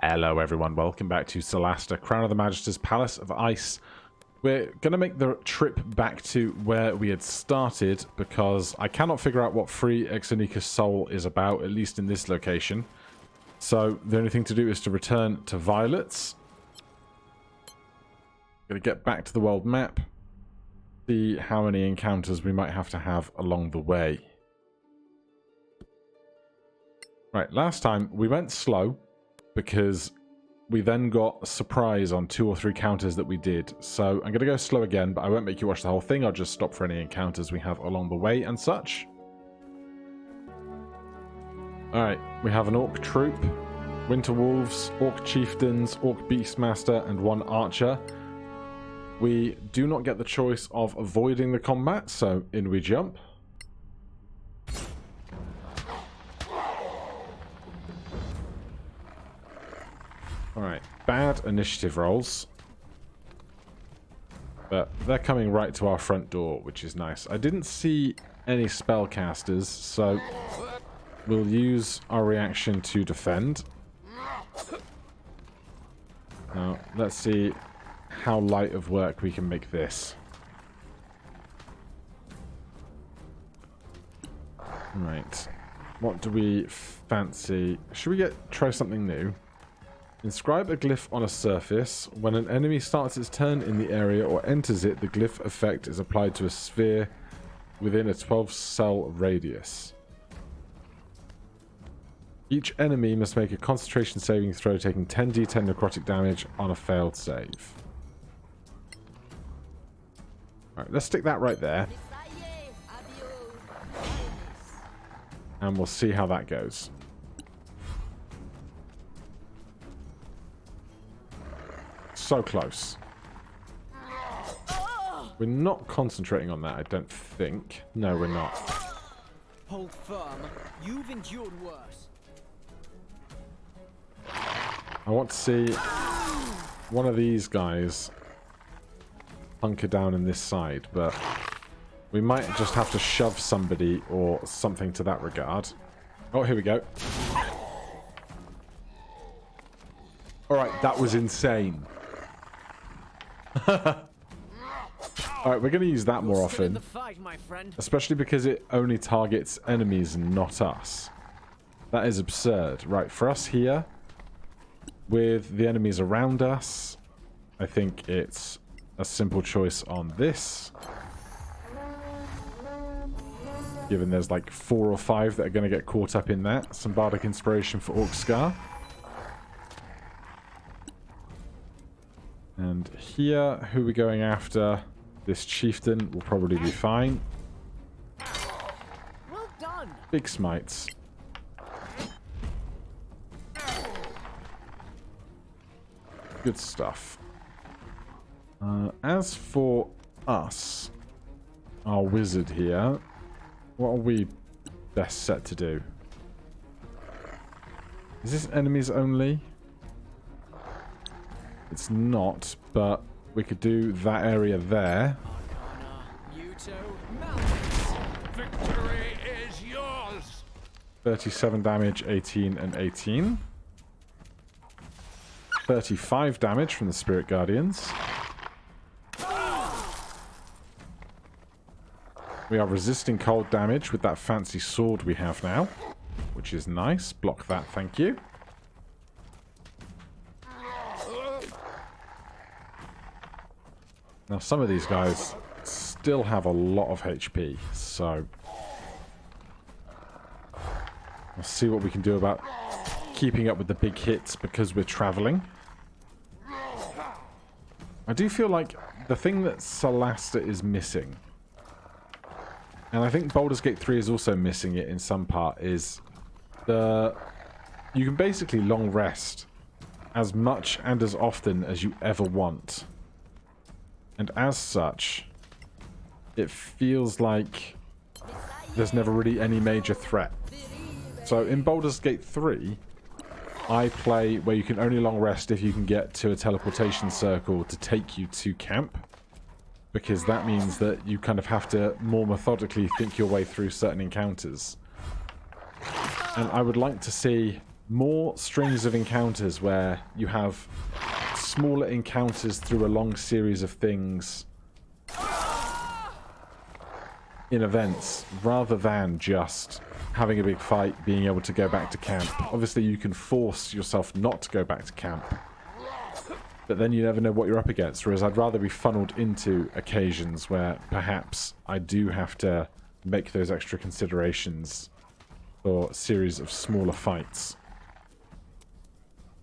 Hello everyone, welcome back to Solasta, Crown of the Magister's Palace of Ice. We're going to make the trip back to where we had started because I cannot figure out what Free Exonicus Soul is about, at least in this location. So the only thing to do is to return to Violets. Going to get back to the world map, see how many encounters we might have to have along the way. Right, last time we went slow because we then got a surprise on 2 or 3 counters that we did. So I'm going to go slow again, but I won't make you watch the whole thing. I'll just stop for any encounters we have along the way and such. Alright, we have an Orc troop, Winter Wolves, Orc Chieftains, Orc Beastmaster, and 1 Archer. We do not get the choice of avoiding the combat, so in we jump. Alright, bad initiative rolls. But they're coming right to our front door, which is nice. I didn't see any spellcasters, so we'll use our reaction to defend. Now, let's see how light of work we can make this. Right. What do we fancy? Should we try something new? Inscribe a glyph on a surface. When an enemy starts its turn in the area or enters it, the glyph effect is applied to a sphere within a 12-cell radius. Each enemy must make a concentration saving throw, taking 10d10 necrotic damage on a failed save. Alright, let's stick that right there. And we'll see how that goes. So close. We're not concentrating on that, I don't think. No, we're not. Hold firm. You've endured worse. I want to see one of these guys hunker down in this side, but we might just have to shove somebody or something to that regard. Oh, here we go. Alright, that was insane. Alright, we're going to use that more often. Especially because it only targets enemies and not us. That is absurd. Right, for us here, with the enemies around us, I think it's a simple choice on this. Given there's like 4 or 5 that are going to get caught up in that. Some Bardic Inspiration for Orc Scar. And here, who are we going after? This chieftain will probably be fine. Well done. Big smites. Good stuff. As for us, our wizard here, what are we best set to do? Is this enemies only? It's not, but we could do that area there. Victory is yours. 37 damage, 18 and 18. 35 damage from the Spirit Guardians. We are resisting cold damage with that fancy sword we have now, which is nice. Block that, thank you. Now, some of these guys still have a lot of HP, so let's see what we can do about keeping up with the big hits because we're traveling. I do feel like the thing that Solasta is missing, and I think Baldur's Gate 3 is also missing it in some part, is you can basically long rest as much and as often as you ever want. And as such, it feels like there's never really any major threat. So in Baldur's Gate 3, I play where you can only long rest if you can get to a teleportation circle to take you to camp. Because that means that you kind of have to more methodically think your way through certain encounters. And I would like to see more strings of encounters where you have smaller encounters through a long series of things in events, rather than just having a big fight, being able to go back to camp. Obviously, you can force yourself not to go back to camp, but then you never know what you're up against, whereas I'd rather be funneled into occasions where perhaps I do have to make those extra considerations for a series of smaller fights.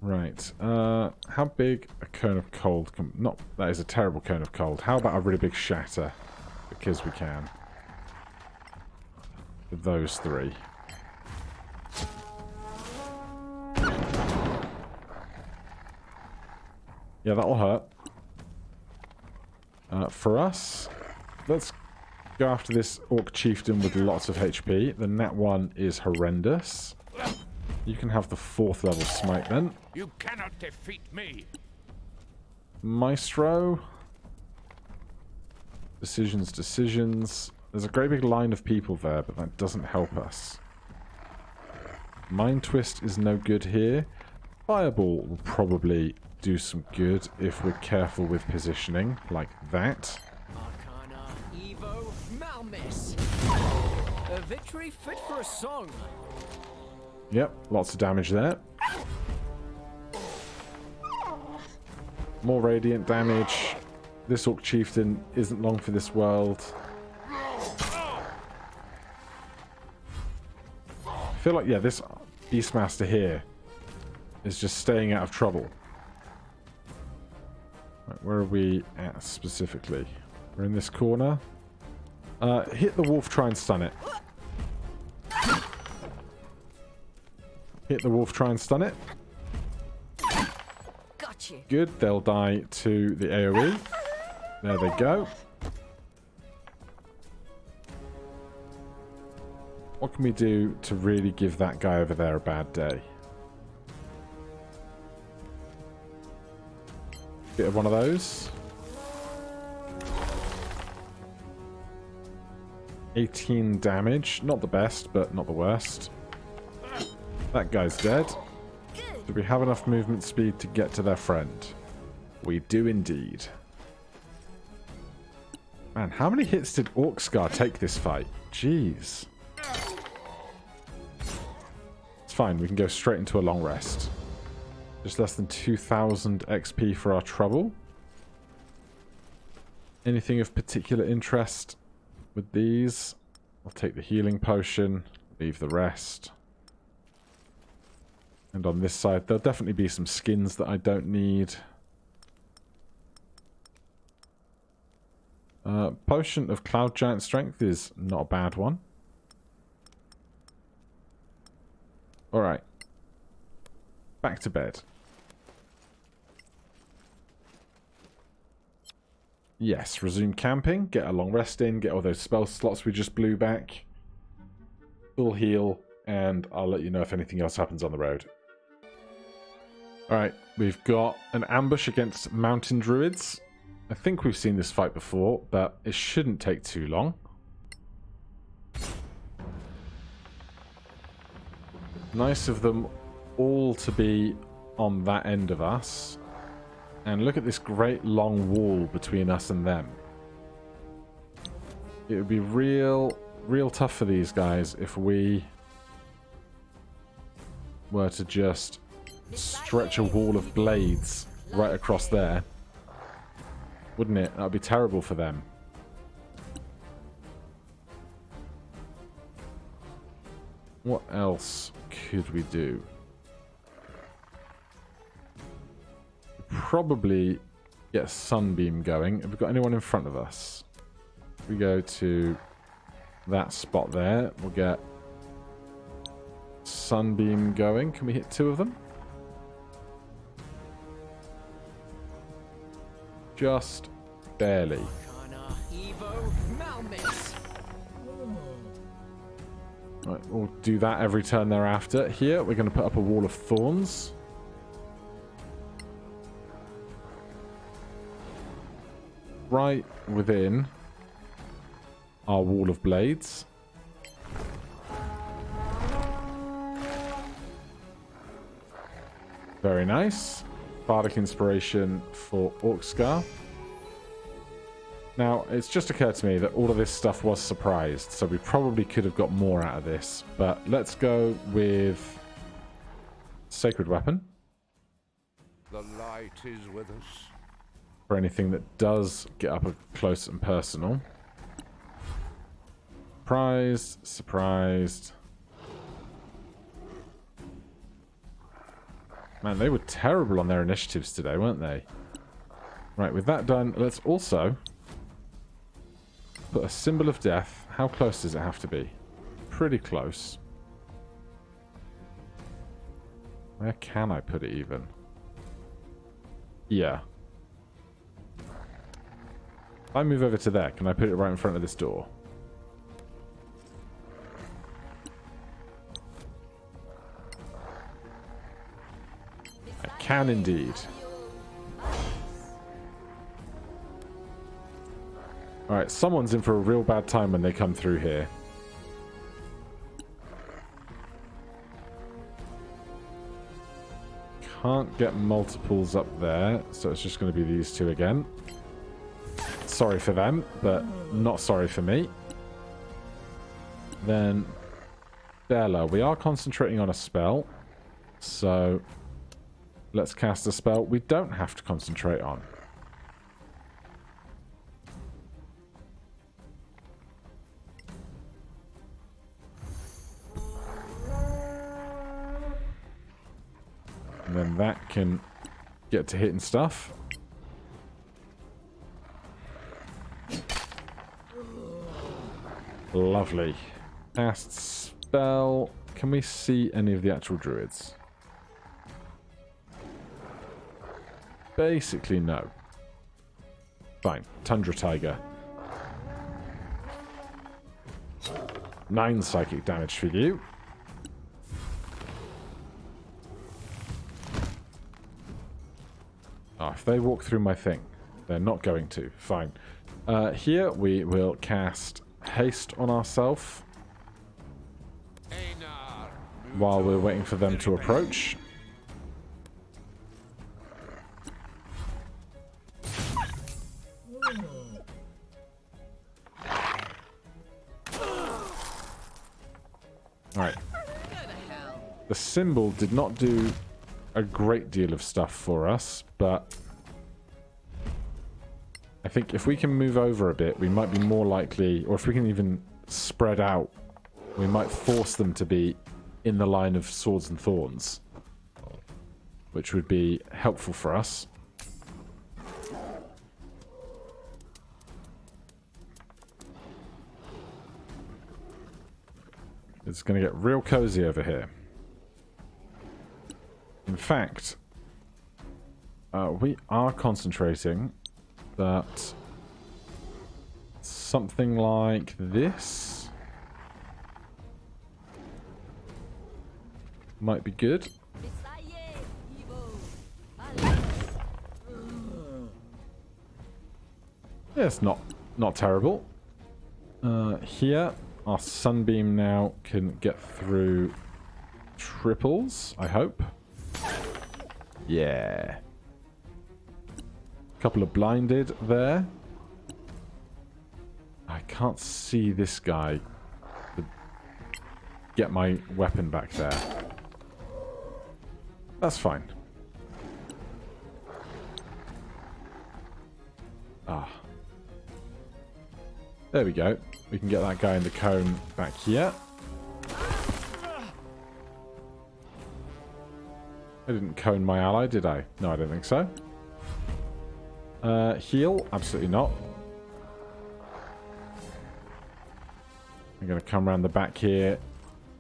Right, how big a cone of cold not, that is a terrible cone of cold. How about a really big shatter? Because we can. For those three. Yeah, that'll hurt. For us, let's go after this Orc Chieftain with lots of HP. The Nat 1 is horrendous. You can have the 4th level smite then. You cannot defeat me. Maestro. Decisions. There's a great big line of people there, but that doesn't help us. Mind Twist is no good here. Fireball will probably do some good if we're careful with positioning, like that. Arcana, Evo, Malmis. A victory fit for a song. Yep, lots of damage there. More radiant damage. This Orc Chieftain isn't long for this world. I feel like, yeah, this Beastmaster here is just staying out of trouble. Right, where are we at specifically? We're in this corner. Hit the wolf, try and stun it. Hit the wolf, try and stun it. Gotcha. Good, they'll die to the AoE. There they go. What can we do to really give that guy over there a bad day? Bit of one of those. 18 damage. Not the best, but not the worst. That guy's dead. Do we have enough movement speed to get to their friend? We do indeed. Man, how many hits did Orcscar take this fight? Jeez. It's fine, we can go straight into a long rest. Just less than 2,000 XP for our trouble. Anything of particular interest with these? I'll take the healing potion, leave the rest. And on this side, there'll definitely be some skins that I don't need. Potion of Cloud Giant Strength is not a bad one. Alright. Back to bed. Yes, resume camping, get a long rest in, get all those spell slots we just blew back. Full heal, and I'll let you know if anything else happens on the road. Alright, we've got an ambush against mountain druids. I think we've seen this fight before, but it shouldn't take too long. Nice of them all to be on that end of us. And look at this great long wall between us and them. It would be real tough for these guys if we were to just stretch a wall of blades right across there. Wouldn't it? That would be terrible for them. What else could we do? Probably get a sunbeam going. Have we got anyone in front of us? If we go to that spot there, we'll get sunbeam going. Can we hit 2 of them? Just barely. Right, we'll do that every turn thereafter. Here, we're going to put up a wall of thorns. Right within our wall of blades. Very nice. Bardic Inspiration for Orcscar. Now, it's just occurred to me that all of this stuff was surprised, so we probably could have got more out of this. But let's go with Sacred Weapon. The light is with us. For anything that does get up close and personal. Surprised, surprised. Man, they were terrible on their initiatives today, weren't they? Right, with that done, let's also put a symbol of death. How close does it have to be? Pretty close. Where can I put it even? Yeah. If I move over to there, can I put it right in front of this door? I can indeed. Alright, someone's in for a real bad time when they come through here. Can't get multiples up there, so it's just going to be these two again. Sorry for them, but not sorry for me. Then Bella, we are concentrating on a spell, so let's cast a spell we don't have to concentrate on. And then that can get to hitting stuff. Lovely. Cast spell. Can we see any of the actual druids? Basically, no. Fine. Tundra Tiger. 9 psychic damage for you. Oh, if they walk through my thing, they're not going to. Fine. Here we will cast haste on ourselves while we're waiting for them to approach. Alright. The symbol did not do a great deal of stuff for us, but I think if we can move over a bit, we might be more likely, or if we can even spread out, we might force them to be in the line of swords and thorns, which would be helpful for us. It's going to get real cozy over here. In fact, we are concentrating, but something like this might be good. Yeah, it's not terrible. Here, our sunbeam now can get through triples, I hope. Yeah. Couple of blinded there. I can't see this guy. Get my weapon back there. That's fine. Ah. There we go. We can get that guy in the cone back here. I didn't cone my ally, did I? No, I don't think so. Heal? Absolutely not. I'm going to come around the back here.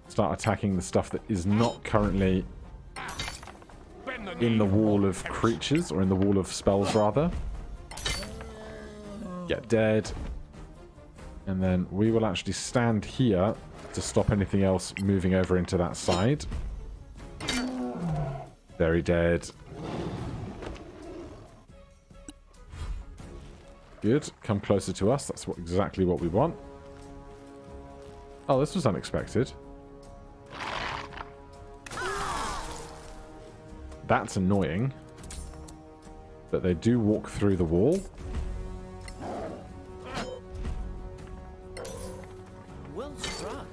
Start attacking the stuff that is not currently in the wall of creatures, or in the wall of spells, rather. Get dead. And then we will actually stand here to stop anything else moving over into that side. Very dead. Good. Come closer to us. That's exactly what we want. Oh, this was unexpected. That's annoying. But they do walk through the wall. Well struck.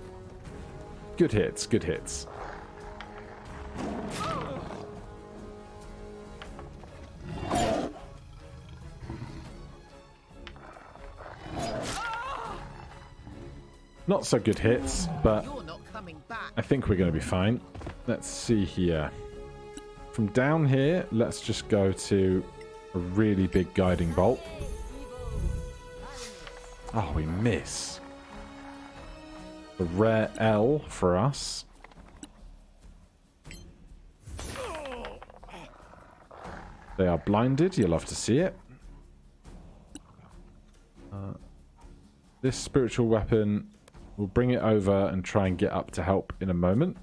Good hits, good hits. Not so good hits, but You're not coming back. I think we're going to be fine. Let's see here. From down here, let's just go to a really big guiding bolt. Oh, we miss. A rare L for us. They are blinded. You'll love to see it. This spiritual weapon, we'll bring it over and try and get up to help in a moment.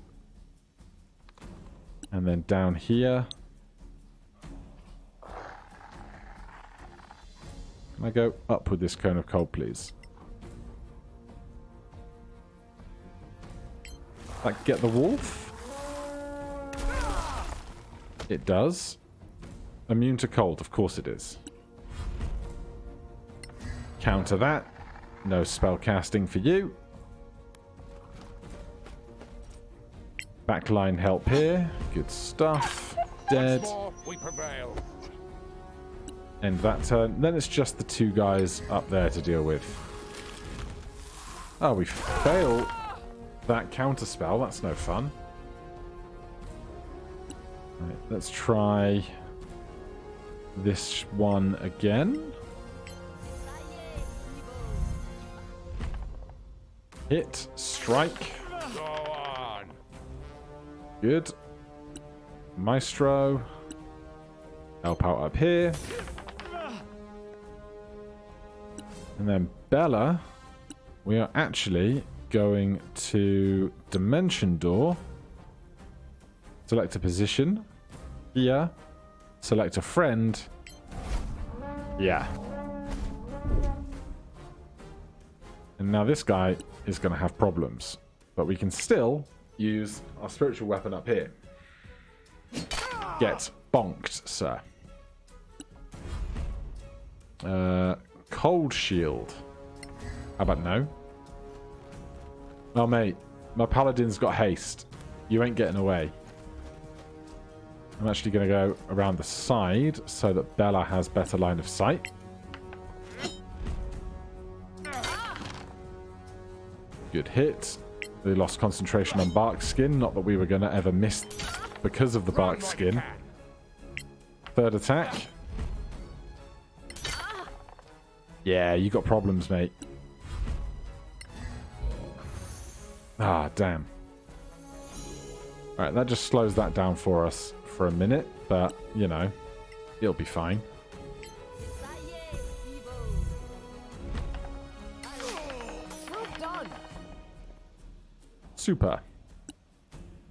And then down here. Can I go up with this cone of cold, please? That get the wolf? It does. Immune to cold, of course it is. Counter that. No spell casting for you. Backline help here. Good stuff. Dead. Once more, we prevail. End that turn. Then it's just the two guys up there to deal with. Oh, we fail that counter spell. That's no fun. Right, let's try this one again. Hit, strike. Go on. Good. Maestro. Help out up here. And then Bella, we are actually going to Dimension Door. Select a position. Here. Select a friend. Yeah. And now this guy is going to have problems. But we can still use our spiritual weapon up here. Get bonked, sir. Cold shield. How about no? Oh, mate. My paladin's got haste. You ain't getting away. I'm actually going to go around the side so that Bella has better line of sight. Good hit. We lost concentration on bark skin. Not that we were going to ever miss because of the bark skin. Third attack. Yeah, you got problems, mate. Ah, damn. Alright, that just slows that down for us for a minute, but, you know, it'll be fine. Well done. Super.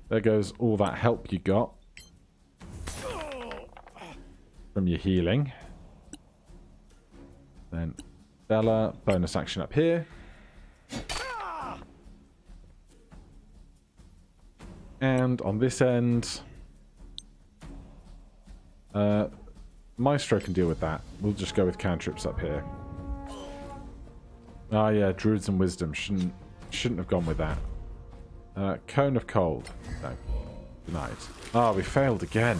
There goes all that help you got from your healing. Then Bella, bonus action up here. And on this end, Maestro can deal with that. We'll just go with cantrips up here. Ah, yeah, Druids and Wisdom shouldn't have gone with that. Cone of Cold. No. Denied. Ah, we failed again.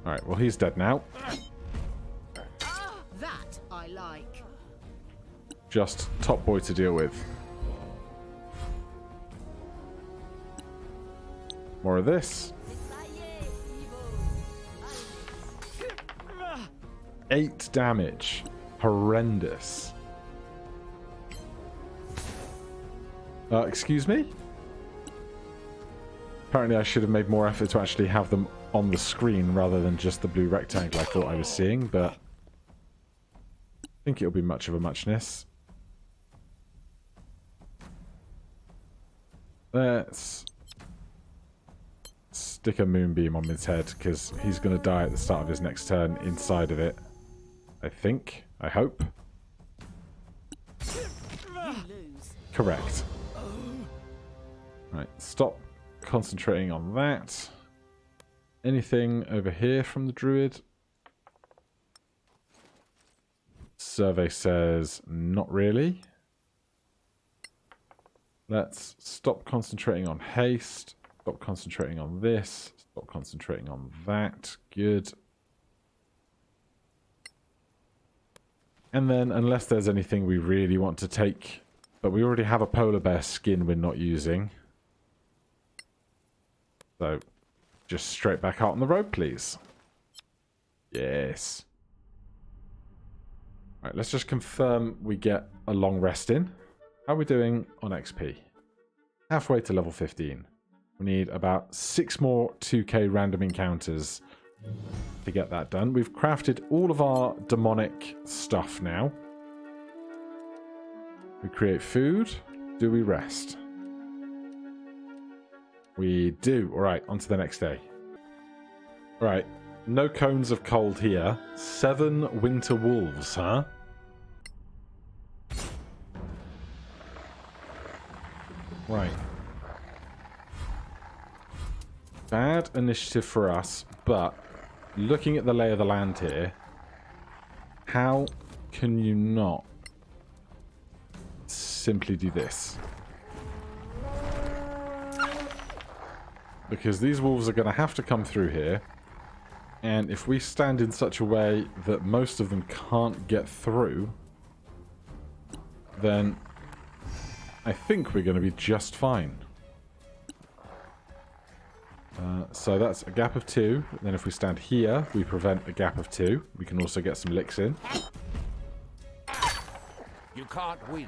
Alright, well, he's dead now. That I like. Just top boy to deal with. More of this. 8 damage. Horrendous. Excuse me? Apparently I should have made more effort to actually have them on the screen rather than just the blue rectangle I thought I was seeing, but I think it'll be much of a muchness. Let's stick a moonbeam on his head, because he's going to die at the start of his next turn inside of it. I think. I hope. You lose. Correct. Right, stop concentrating on that. Anything over here from the druid? Survey says not really. Let's stop concentrating on haste. Stop concentrating on this. Stop concentrating on that. Good. And then, unless there's anything we really want to take, but we already have a polar bear skin we're not using. So, just straight back out on the road, please. Yes. Right, let's just confirm we get a long rest in. How are we doing on XP? Halfway to level 15. We need about 6 more 2k random encounters to get that done. We've crafted all of our demonic stuff now. We create food. Do we rest? We do. Alright, on to the next day. Alright, no cones of cold here. 7 winter wolves, huh? Right. Bad initiative for us, but looking at the lay of the land here, how can you not simply do this? Because these wolves are going to have to come through here, and if we stand in such a way that most of them can't get through, then I think we're going to be just fine. So that's a gap of 2. Then if we stand here, we prevent a gap of 2. We can also get some licks in. You can't win.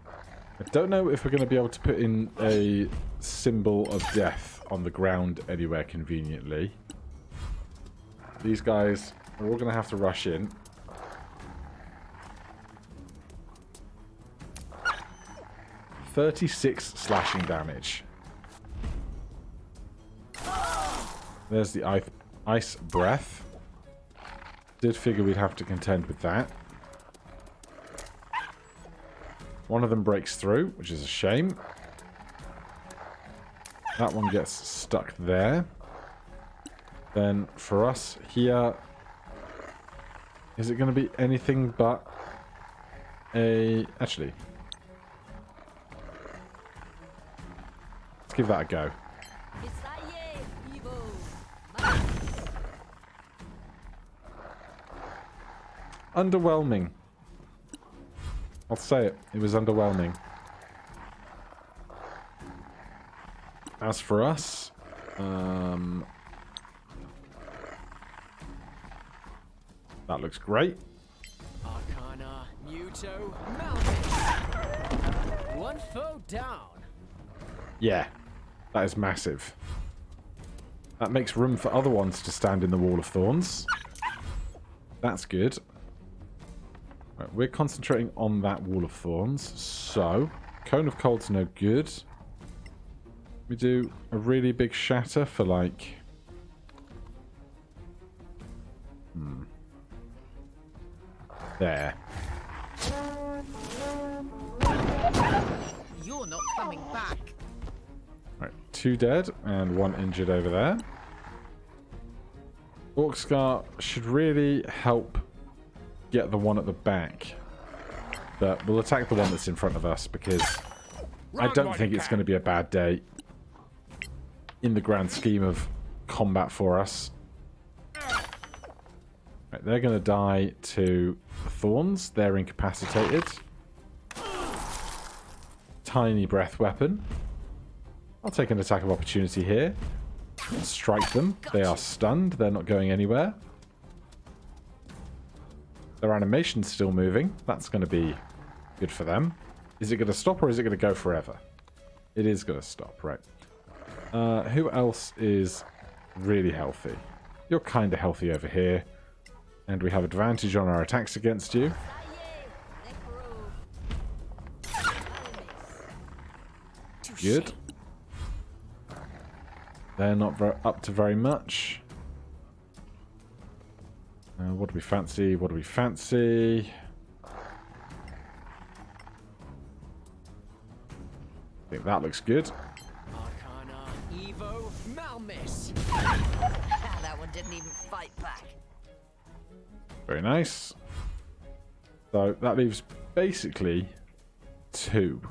I don't know if we're going to be able to put in a symbol of death on the ground anywhere conveniently. These guys are all going to have to rush in. $36 slashing damage. There's the ice breath. Did figure we'd have to contend with that. One of them breaks through, which is a shame. That one gets stuck there. Then for us here, is it going to be anything but a... Actually, let's give that a go. Underwhelming. I'll say it. It was underwhelming. As for us, that looks great. Arcana, Muto, Malvis. One foe down. Yeah, that is massive. That makes room for other ones to stand in the Wall of Thorns. That's good. Right, we're concentrating on that Wall of Thorns. So, Cone of Cold's no good. We do a really big shatter for like... There. You're not coming back. Right, 2 dead and 1 injured over there. Orc Scar should really help get the one at the back. But we'll attack the one that's in front of us because I don't think it's going to be a bad day in the grand scheme of combat for us. Right, they're going to die to the thorns. They're incapacitated. Tiny breath weapon. I'll take an attack of opportunity here. Strike them. They are stunned. They're not going anywhere. Their animation's still moving. That's going to be good for them. Is it going to stop or is it going to go forever? It is going to stop, right. Who else is really healthy? You're kind of healthy over here. And we have advantage on our attacks against you. Good. They're not up to very much. What do we fancy? What do we fancy? I think that looks good. Malmis. That one didn't even fight back. Very nice. So that leaves basically 2.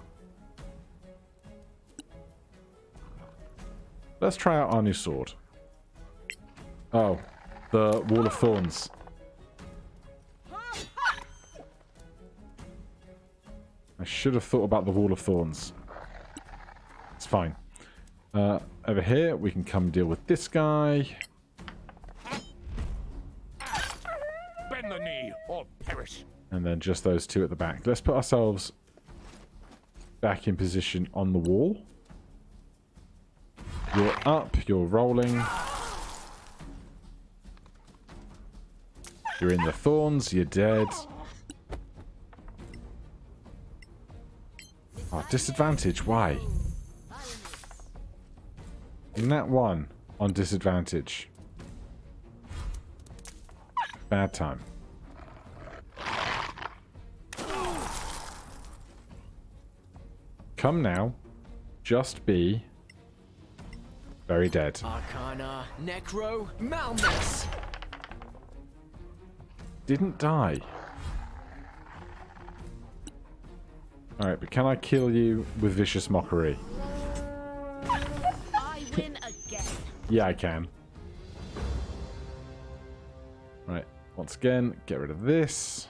Let's try out our new sword. Oh, the Wall of Thorns. I should have thought about the Wall of Thorns. It's fine. Over here, we can come deal with this guy. Bend the knee or perish. And then just those 2 at the back. Let's put ourselves back in position on the wall. You're up, you're rolling. You're in the thorns, you're dead. Oh, disadvantage, why? Nat 1 on disadvantage. Bad time. Come now. Just be very dead. Arcana, Necro, Malmis. Didn't die. Alright, but can I kill you with Vicious Mockery? I win again. Yeah, I can. Right, once again, get rid of this.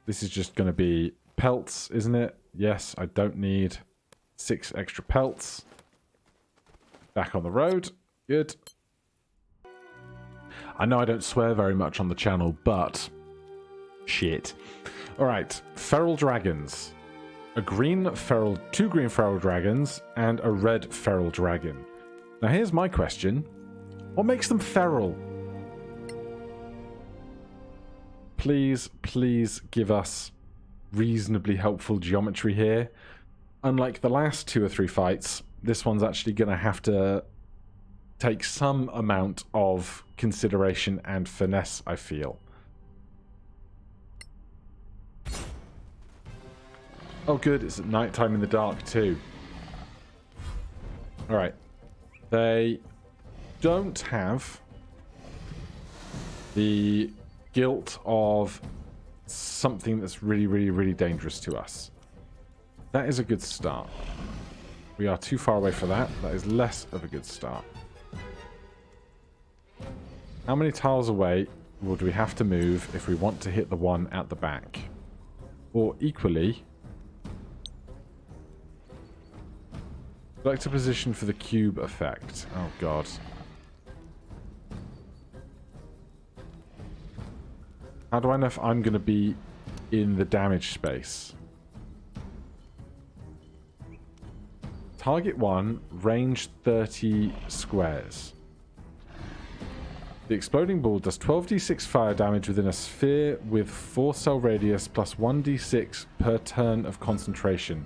This is just going to be pelts, isn't it? Yes, I don't need 6 extra pelts. Back on the road. Good. I know I don't swear very much on the channel, but shit. Alright, feral dragons. A green feral, 2 green feral dragons, and a red feral dragon. Now here's my question. What makes them feral? Please, please give us reasonably helpful geometry here. Unlike the last 2 or 3 fights, this one's actually going to have to take some amount of consideration and finesse, I feel. Oh good, it's at night time in the dark too. Alright. They don't have the guilt of something that's really, really, really dangerous to us. That is a good start. We are too far away for that. That is less of a good start. How many tiles away would we have to move if we want to hit the one at the back? Or equally, select a position for the cube effect. Oh god. How do I know if I'm going to be in the damage space? Target 1, range 30 squares. The exploding ball does 12d6 fire damage within a sphere with 4 cell radius plus 1d6 per turn of concentration.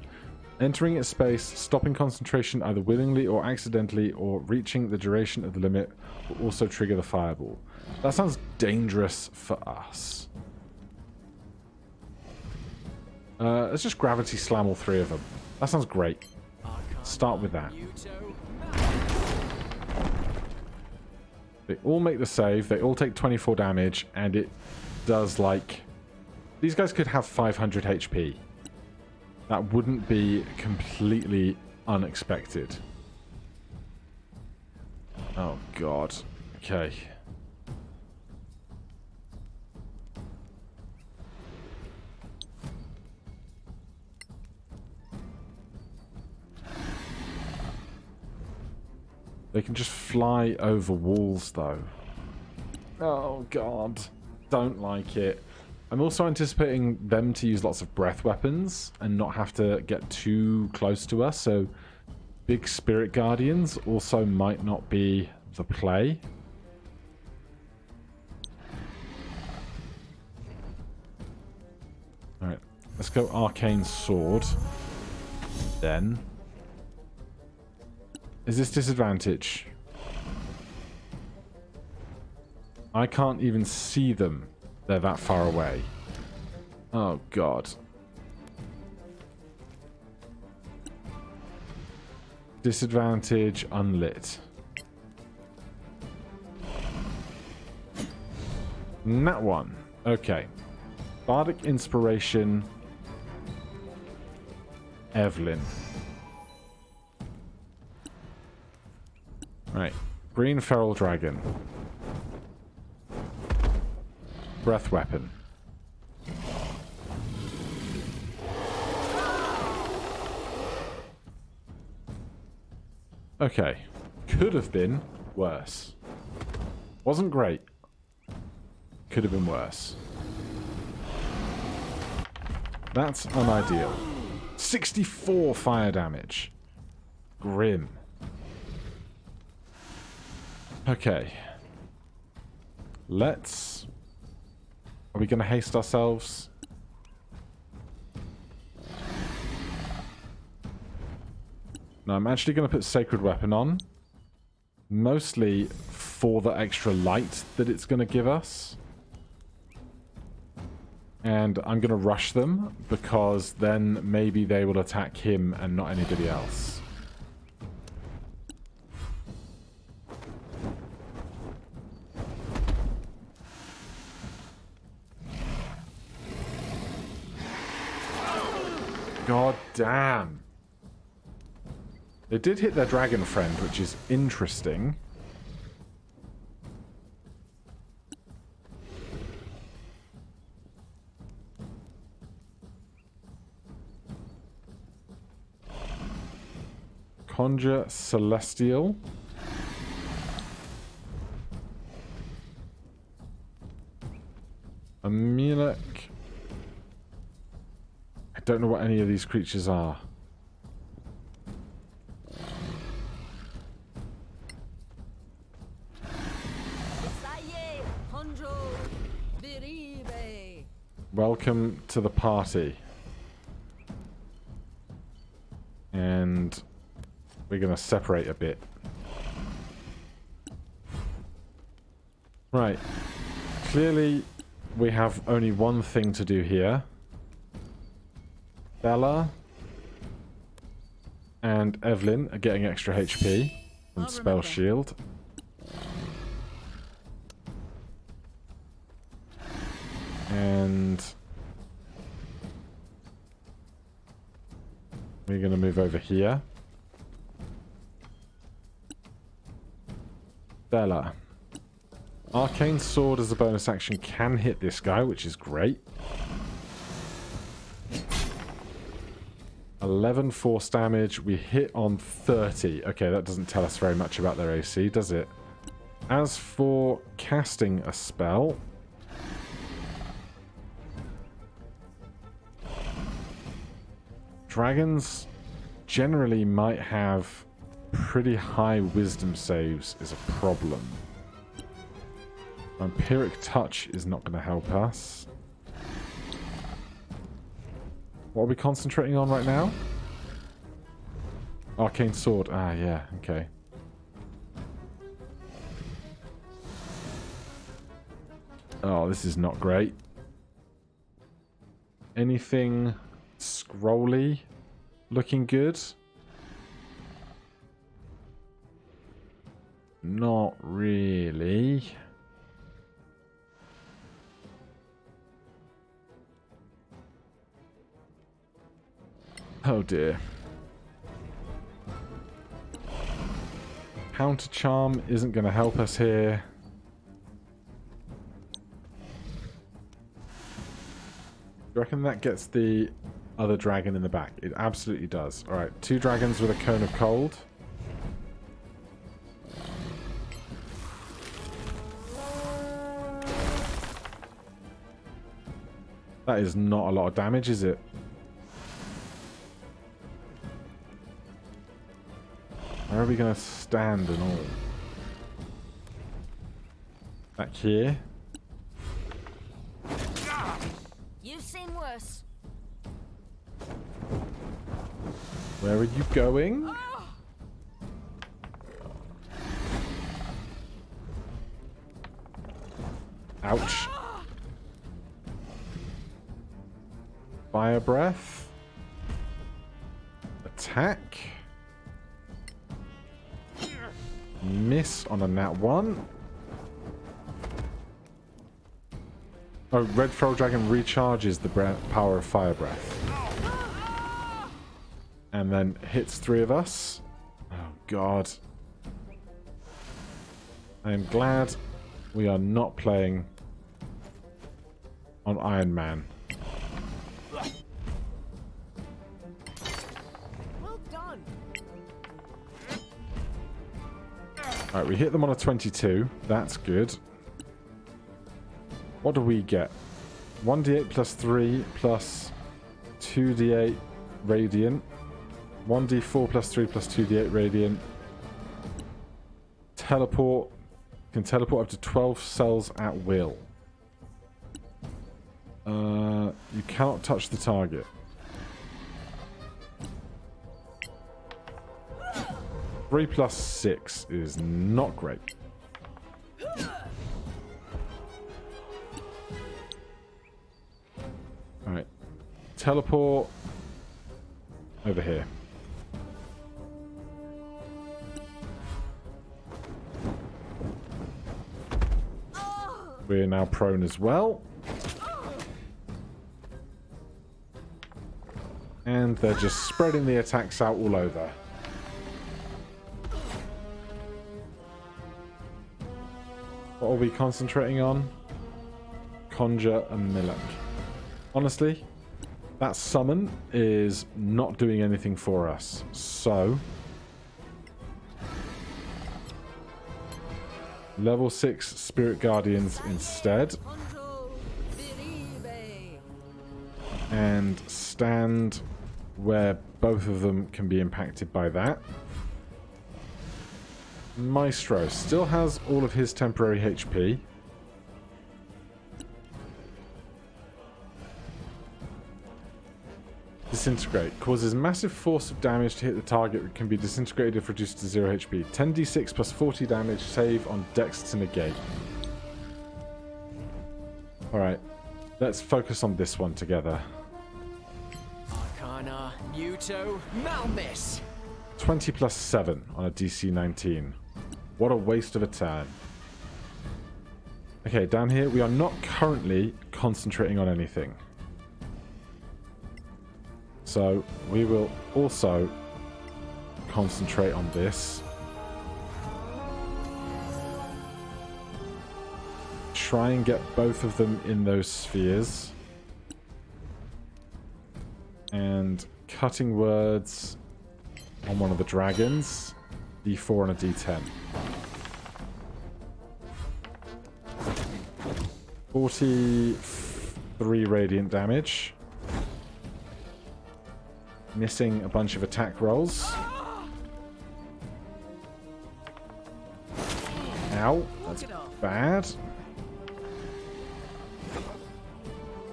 Entering its space, stopping concentration either willingly or accidentally, or reaching the duration of the limit will also trigger the fireball. That sounds dangerous for us. Let's just gravity slam all 3 of them. That sounds great. Start with that. They all make the save, they all take 24 damage, and it does like... These guys could have 500 HP. That wouldn't be completely unexpected. Oh god. Okay. They can just fly over walls, though. Oh, God. Don't like it. I'm also anticipating them to use lots of breath weapons and not have to get too close to us, so big spirit guardians also might not be the play. Alright, let's go Arcane Sword. Then... Is this disadvantage? I can't even see them. They're that far away. Oh, God. Disadvantage unlit. Nat 1. Okay. Bardic Inspiration. Evelyn. Right. Green Feral Dragon. Breath Weapon. Okay. Could have been worse. Wasn't great. Could have been worse. That's unideal. 64 fire damage. Grim. Okay. Let's... Are we going to haste ourselves? No, I'm actually going to put Sacred Weapon on. Mostly for the extra light that it's going to give us. And I'm going to rush them, because then maybe they will attack him and not anybody else. God damn. They did hit their dragon friend, which is interesting. Conjure Celestial. Amulet. I don't know what any of these creatures are. Welcome to the party. And we're going to separate a bit. Right. Clearly, we have only one thing to do here. Bella and Evelyn are getting extra HP from Spell Shield. And we're going to move over here. Bella. Arcane Sword as a bonus action can hit this guy, which is great. 11 force damage. We hit on 30. Okay, that doesn't tell us very much about their AC, does it? As for casting a spell... Dragons generally might have pretty high wisdom saves is a problem. Vampiric Touch is not going to help us. What are we concentrating on right now? Arcane Sword. Ah, yeah, okay. Oh, this is not great. Anything scrolly looking good? Not really. Oh dear. Counter Charm isn't going to help us here. Do you reckon that gets the other dragon in the back? It absolutely does. Alright, 2 dragons with a Cone of Cold. That is not a lot of damage, is it? Where are we going to stand and all? Back here? You've seen worse. Where are you going? Ouch. Fire Breath. Attack. Miss on a nat 1. Oh, Red Feral Dragon recharges the power of Fire Breath. And then hits 3 of us. Oh, God. I am glad we are not playing on Iron Man. Well done. Alright, we hit them on a 22. That's good. What do we get? 1d8 plus 3 plus 2d8 radiant. 1d4 plus 3 plus 2d8 radiant. Teleport. Can teleport up to 12 cells at will. You cannot touch the target. Three plus 6 is not great. Alright. Teleport over here. We're now prone as well. And they're just spreading the attacks out all over. What are we concentrating on? Conjure a Millet. Honestly, that summon is not doing anything for us. So, level 6 Spirit Guardians instead. And stand where both of them can be impacted by that. Maestro still has all of his temporary HP. Disintegrate. Causes massive force of damage to hit the target that can be disintegrated if reduced to 0 HP. 10d6 plus 40 damage, save on Dex to negate. Alright. Let's focus on this one together. Arcana, Muto, Malmis. 20 plus 7 on a DC 19. What a waste of a turn. Okay, down here we are not currently concentrating on anything. So we will also concentrate on this. Try and get both of them in those spheres. And cutting words on one of the dragons. D4 and a D10. 43 radiant damage. Missing a bunch of attack rolls. Ow, that's bad.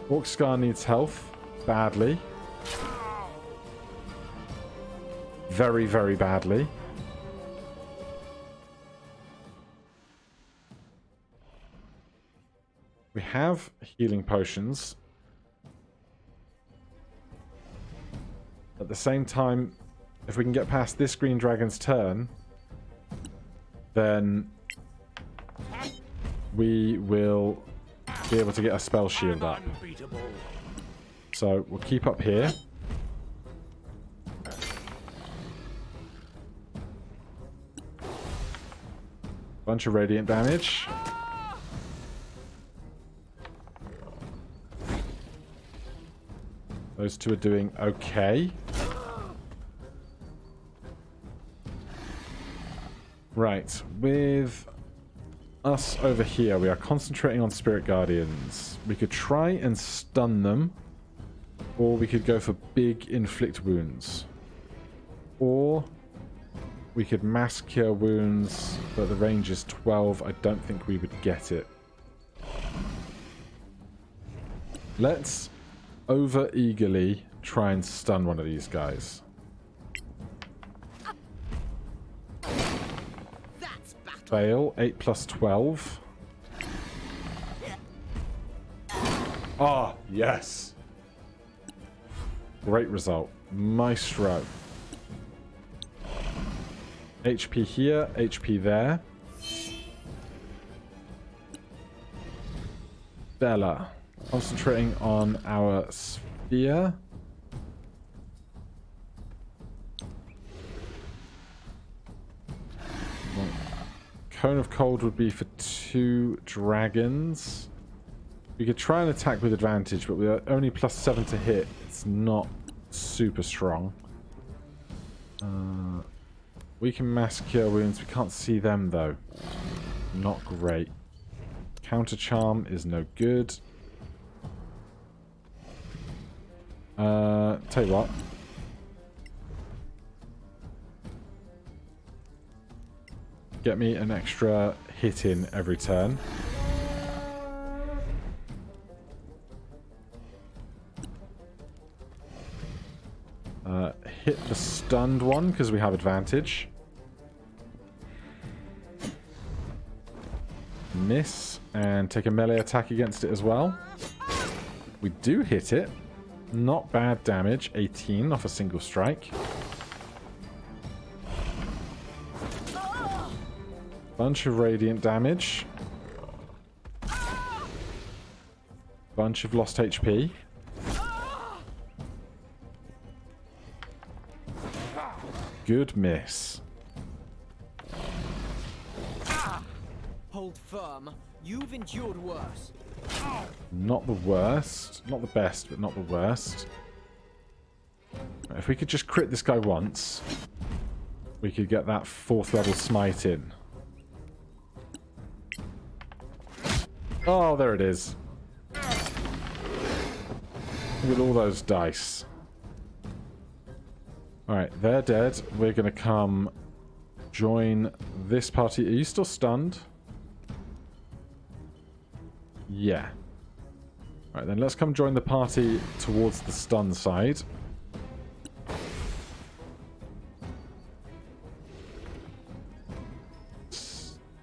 Orc Scar needs health badly. Very, very badly. We have healing potions. At the same time, if we can get past this green dragon's turn, then we will be able to get a spell shield up. So we'll keep up here. Bunch of radiant damage. Those two are doing okay. Right, with us over here, we are concentrating on Spirit Guardians. We could try and stun them, or we could go for big inflict wounds. Or we could mass cure wounds, but the range is 12. I don't think we would get it. Let's over-eagerly try and stun one of these guys. Fail. 8 plus 12. Ah, yes. Great result. Maestro. HP here, HP there. Bella. Concentrating on our sphere. Cone of Cold would be for 2 dragons. We could try and attack with advantage, but we're only +7 to hit. It's not super strong. We can mass cure wounds. We can't see them, though. Not great. Counter charm is no good. Tell you what. Get me an extra hit in every turn. Hit the stunned one because we have advantage. Miss and take a melee attack against it as well. We do hit it. Not bad damage. 18 off a single strike. Bunch of radiant damage. Bunch of lost HP. Good miss. Hold firm. You've endured worse. Not the worst. Not the best, but not the worst. If we could just crit this guy once, we could get that 4th level smite in. Oh, there it is. Look at all those dice. Alright, they're dead. We're going to come join this party. Are you still stunned? Yeah. Alright, then let's come join the party towards the stun side.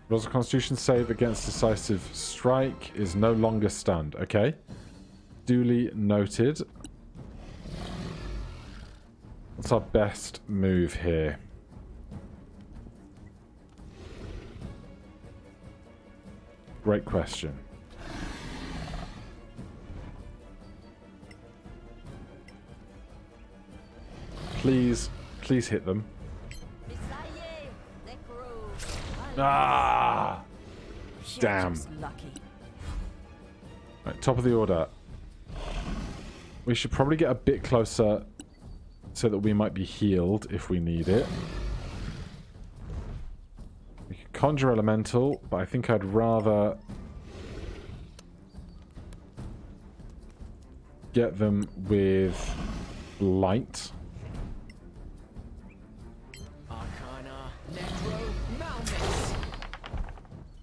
Rolls a Constitution save against decisive strike is no longer stunned. Okay. Duly noted. What's our best move here? Great question. Please hit them. Ah! Damn. Right, top of the order. We should probably get a bit closer so that we might be healed if we need it. We can conjure elemental, but I think I'd rather get them with light.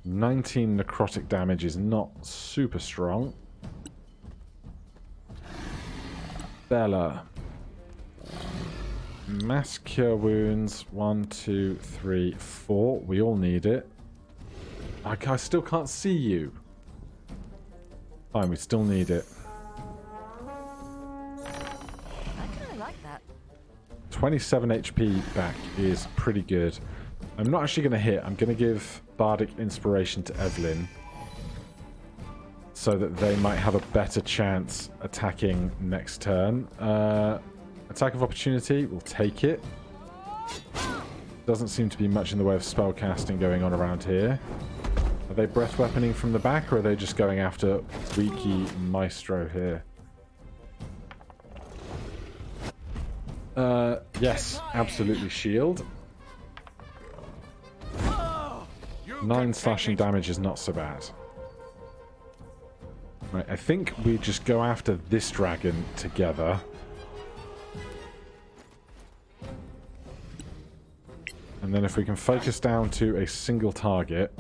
19 necrotic damage is not super strong. Bella. Mass cure wounds. 1, 2, 3, 4. We all need it. I still can't see you. Fine, we still need it. I kind of like that. 27 HP back is pretty good. I'm not actually going to hit. I'm going to give Bardic Inspiration to Evelyn so that they might have a better chance attacking next turn. Attack of Opportunity, we'll take it. Doesn't seem to be much in the way of spell casting going on around here. Are they breath weaponing from the back, or are they just going after Wiki Maestro here? Yes, absolutely shield. 9 slashing damage is not so bad. Right, I think we just go after this dragon together. And then if we can focus down to a single target,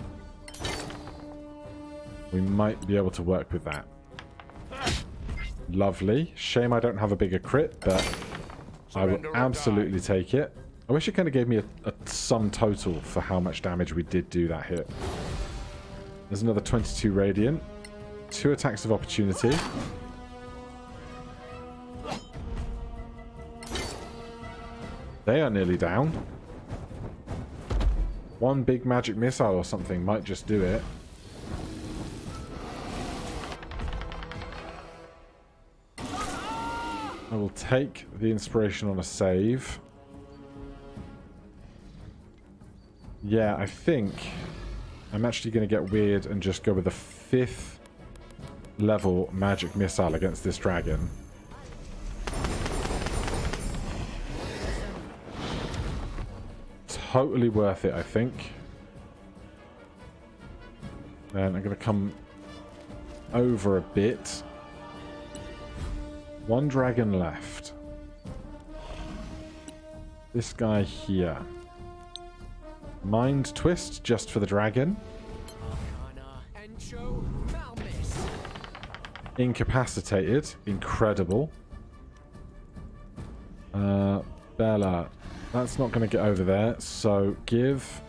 we might be able to work with that. Lovely. Shame I don't have a bigger crit, but I will absolutely take it. I wish it kind of gave me a sum total for how much damage we did do that hit. There's another 22 radiant. 2 attacks of opportunity. They are nearly down. 1 big magic missile or something might just do it. will take the inspiration on a save. Yeah, I think I'm actually going to get weird and just go with a 5th level magic missile against this dragon. Totally worth it, I think. Then I'm going to come over a bit. 1 dragon left. This guy here. Mind twist just for the dragon. Incapacitated. Incredible. Bella. That's not going to get over there. So give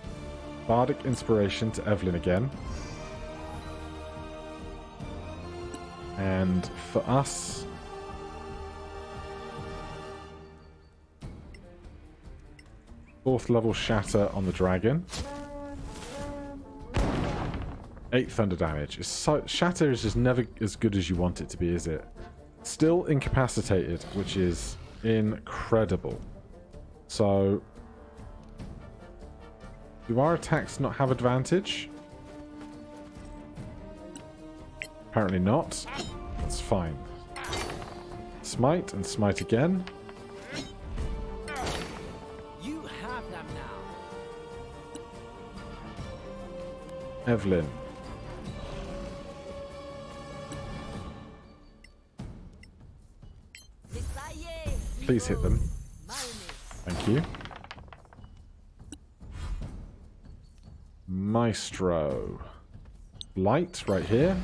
Bardic Inspiration to Evelyn again. And for us... 4th level Shatter on the dragon. 8 thunder damage. Shatter is just never as good as you want it to be, is it? Still incapacitated, which is incredible. So, do our attacks not have advantage? Apparently not. That's fine. Smite and smite again. Evelyn. Please hit them. Thank you. Maestro. Light right here.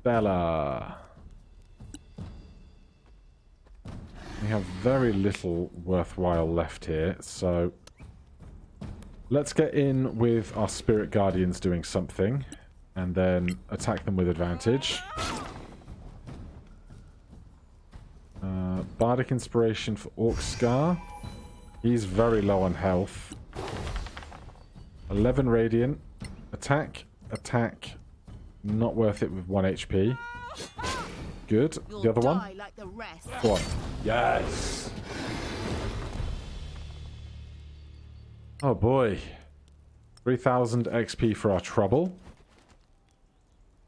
Bella. We have very little worthwhile left here, so let's get in with our Spirit Guardians doing something, and then attack them with advantage. Bardic Inspiration for Orc Scar. He's very low on health. 11 Radiant. Attack, attack. Not worth it with 1 HP. Good. The other one? Like the rest. Go on. Yes! Oh boy. 3000 XP for our trouble.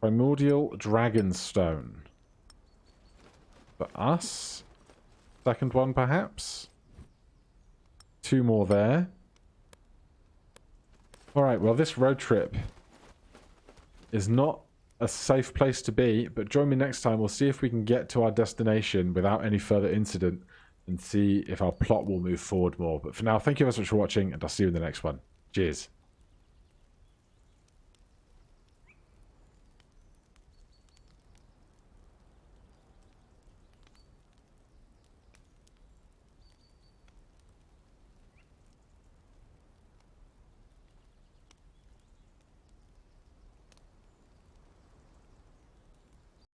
Primordial Dragonstone. For us. Second one perhaps. 2 more there. Alright, well this road trip is not a safe place to be, but join me next time. We'll see if we can get to our destination without any further incident and see if our plot will move forward more. But for now, thank you very much for watching, and I'll see you in the next one. Cheers.